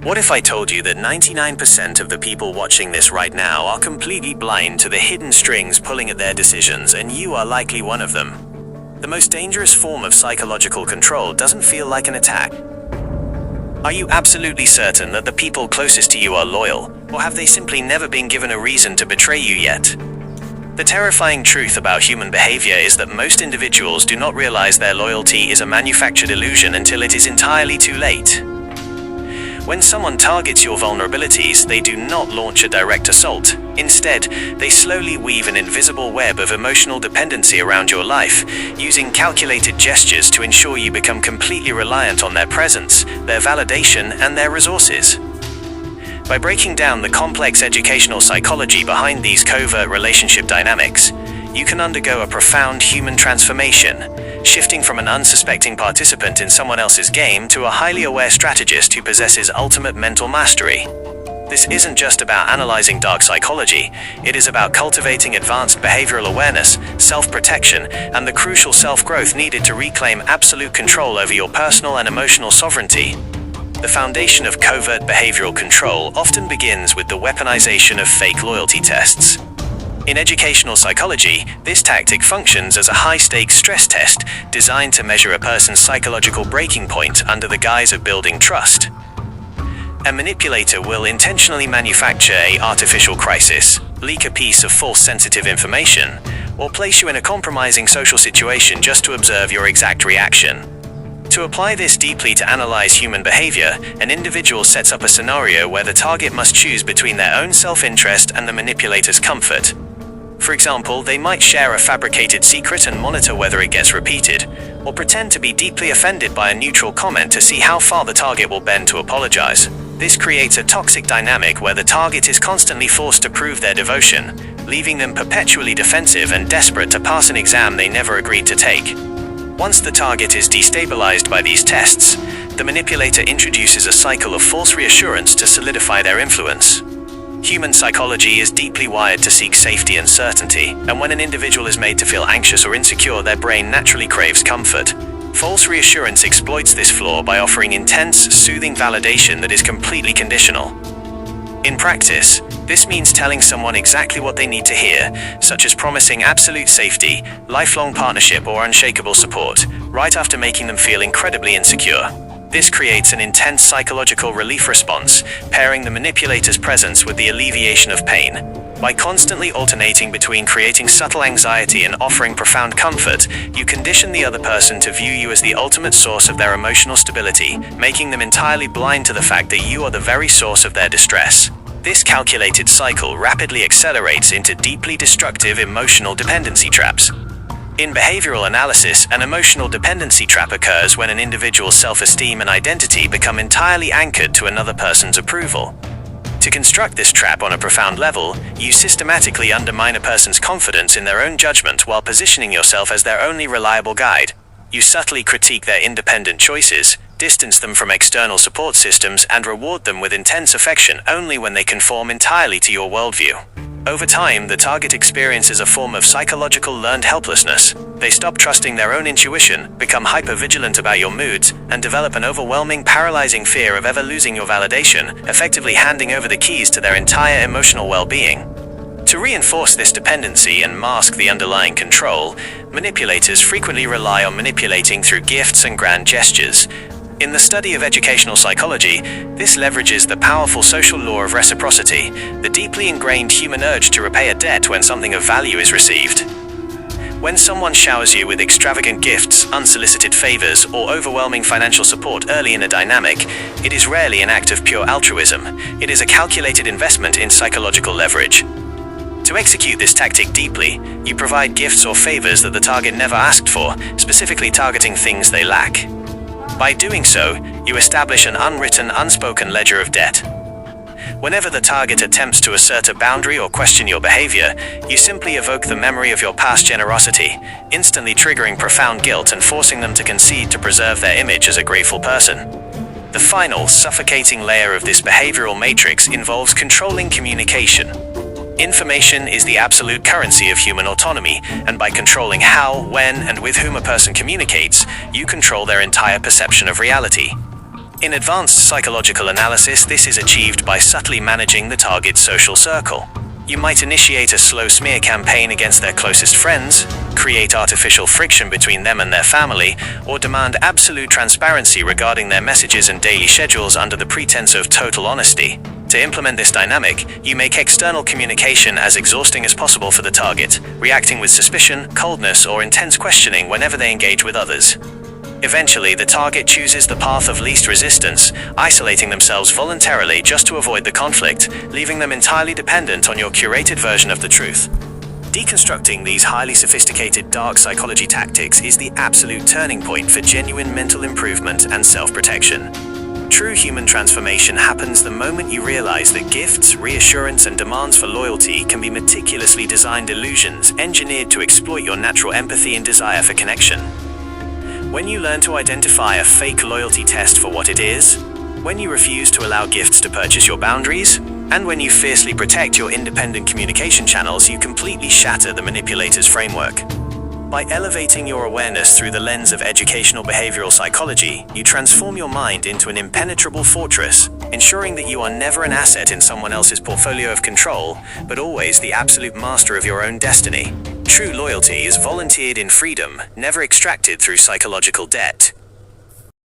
What if I told you that 99% of the people watching this right now are completely blind to the hidden strings pulling at their decisions, and you are likely one of them? The most dangerous form of psychological control doesn't feel like an attack. Are you absolutely certain that the people closest to you are loyal, or have they simply never been given a reason to betray you yet? The terrifying truth about human behavior is that most individuals do not realize their loyalty is a manufactured illusion until it is entirely too late. When someone targets your vulnerabilities, they do not launch a direct assault. Instead, they slowly weave an invisible web of emotional dependency around your life, using calculated gestures to ensure you become completely reliant on their presence, their validation, and their resources. By breaking down the complex educational psychology behind these covert relationship dynamics, you can undergo a profound human transformation, shifting from an unsuspecting participant in someone else's game to a highly aware strategist who possesses ultimate mental mastery. This isn't just about analyzing dark psychology, it is about cultivating advanced behavioral awareness, self-protection, and the crucial self-growth needed to reclaim absolute control over your personal and emotional sovereignty. The foundation of covert behavioral control often begins with the weaponization of fake loyalty tests. In educational psychology, this tactic functions as a high-stakes stress test designed to measure a person's psychological breaking point under the guise of building trust. A manipulator will intentionally manufacture an artificial crisis, leak a piece of false sensitive information, or place you in a compromising social situation just to observe your exact reaction. To apply this deeply to analyze human behavior, an individual sets up a scenario where the target must choose between their own self-interest and the manipulator's comfort. For example, they might share a fabricated secret and monitor whether it gets repeated, or pretend to be deeply offended by a neutral comment to see how far the target will bend to apologize. This creates a toxic dynamic where the target is constantly forced to prove their devotion, leaving them perpetually defensive and desperate to pass an exam they never agreed to take. Once the target is destabilized by these tests, the manipulator introduces a cycle of false reassurance to solidify their influence. Human psychology is deeply wired to seek safety and certainty, and when an individual is made to feel anxious or insecure, their brain naturally craves comfort. False reassurance exploits this flaw by offering intense, soothing validation that is completely conditional. In practice, this means telling someone exactly what they need to hear, such as promising absolute safety, lifelong partnership, or unshakable support, right after making them feel incredibly insecure. This creates an intense psychological relief response, pairing the manipulator's presence with the alleviation of pain. By constantly alternating between creating subtle anxiety and offering profound comfort, you condition the other person to view you as the ultimate source of their emotional stability, making them entirely blind to the fact that you are the very source of their distress. This calculated cycle rapidly accelerates into deeply destructive emotional dependency traps. In behavioral analysis, an emotional dependency trap occurs when an individual's self-esteem and identity become entirely anchored to another person's approval. To construct this trap on a profound level, you systematically undermine a person's confidence in their own judgment while positioning yourself as their only reliable guide. You subtly critique their independent choices, distance them from external support systems, and reward them with intense affection only when they conform entirely to your worldview. Over time, the target experiences a form of psychological learned helplessness. They stop trusting their own intuition, become hyper-vigilant about your moods, and develop an overwhelming, paralyzing fear of ever losing your validation, effectively handing over the keys to their entire emotional well-being. To reinforce this dependency and mask the underlying control, manipulators frequently rely on manipulating through gifts and grand gestures. In the study of educational psychology, this leverages the powerful social law of reciprocity, the deeply ingrained human urge to repay a debt when something of value is received. When someone showers you with extravagant gifts, unsolicited favors, or overwhelming financial support early in a dynamic, it is rarely an act of pure altruism. It is a calculated investment in psychological leverage. To execute this tactic deeply, you provide gifts or favors that the target never asked for, specifically targeting things they lack. By doing so, you establish an unwritten, unspoken ledger of debt. Whenever the target attempts to assert a boundary or question your behavior, you simply evoke the memory of your past generosity, instantly triggering profound guilt and forcing them to concede to preserve their image as a grateful person. The final, suffocating layer of this behavioral matrix involves controlling communication. Information is the absolute currency of human autonomy, and by controlling how, when, and with whom a person communicates, you control their entire perception of reality. In advanced psychological analysis, this is achieved by subtly managing the target's social circle. You might initiate a slow smear campaign against their closest friends, create artificial friction between them and their family, or demand absolute transparency regarding their messages and daily schedules under the pretense of total honesty. To implement this dynamic, you make external communication as exhausting as possible for the target, reacting with suspicion, coldness, or intense questioning whenever they engage with others. Eventually, the target chooses the path of least resistance, isolating themselves voluntarily just to avoid the conflict, leaving them entirely dependent on your curated version of the truth. Deconstructing these highly sophisticated dark psychology tactics is the absolute turning point for genuine mental improvement and self-protection. True human transformation happens the moment you realize that gifts, reassurance, and demands for loyalty can be meticulously designed illusions engineered to exploit your natural empathy and desire for connection. When you learn to identify a fake loyalty test for what it is, when you refuse to allow gifts to purchase your boundaries, and when you fiercely protect your independent communication channels, you completely shatter the manipulator's framework. By elevating your awareness through the lens of educational behavioral psychology, you transform your mind into an impenetrable fortress, ensuring that you are never an asset in someone else's portfolio of control, but always the absolute master of your own destiny. True loyalty is volunteered in freedom, never extracted through psychological debt.